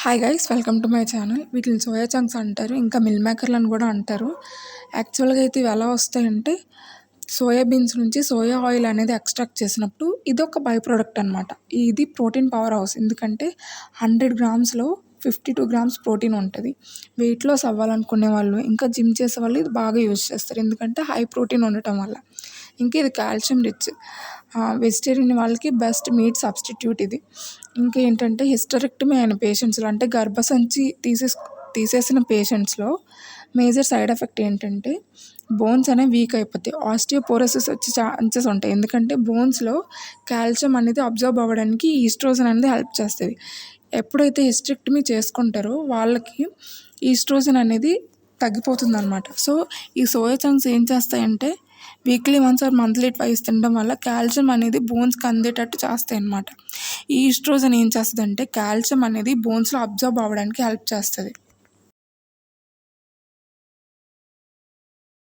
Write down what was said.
Hi guys, welcome to my channel. వీటిని soya chunks అంటారు, ఇంకా మిల్ మేకర్లని కూడా అంటారు. యాక్చువల్గా అయితే ఇవి ఎలా వస్తాయంటే సోయా బీన్స్ నుంచి సోయా ఆయిల్ అనేది ఎక్స్ట్రాక్ట్ చేసినప్పుడు ఇది ఒక బై ప్రోడక్ట్ అనమాట. ఇది ప్రోటీన్ పవర్ హౌస్. ఎందుకంటే 100 గ్రామ్స్లో 52 గ్రామ్స్ ప్రోటీన్ ఉంటుంది. వెయిట్ లాస్ అవ్వాలనుకునే వాళ్ళు, ఇంకా జిమ్ చేసే వాళ్ళు ఇది బాగా యూజ్ చేస్తారు. ఎందుకంటే హై ప్రోటీన్ ఉండటం వల్ల. ఇంకా ఇది కాల్షియం రిచ్. వెజిటేరియన్ వాళ్ళకి బెస్ట్ మీట్ సబ్స్టిట్యూట్ ఇది. ఇంకా ఏంటంటే హిస్టరెక్టమీ అయిన పేషెంట్స్లో, అంటే గర్భసంచి తీసేసిన పేషెంట్స్లో మేజర్ సైడ్ ఎఫెక్ట్ ఏంటంటే బోన్స్ అనేవి వీక్ అయిపోతాయి. ఆస్టియోపోరోసిస్ వచ్చే ఛాన్సెస్ ఉంటాయి. ఎందుకంటే బోన్స్లో కాల్షియం అనేది అబ్జర్వ్ అవ్వడానికి ఈస్ట్రోజన్ అనేది హెల్ప్ చేస్తుంది. ఎప్పుడైతే హిస్టరెక్టమీ చేసుకుంటారో వాళ్ళకి ఈస్ట్రోజన్ అనేది తగ్గిపోతుంది అనమాట. సో ఈ సోయా చంక్స్ ఏం చేస్తాయంటే weekly once or monthly twice తినడం వల్ల కాల్షియం అనేది బోన్స్కి అందేటట్టు చేస్తాయి అన్నమాట. ఈ ఈస్ట్రోజన్ ఏం చేస్తుంది అంటే కాల్షియం అనేది బోన్స్లో అబ్జర్వ్ అవ్వడానికి హెల్ప్ చేస్తుంది.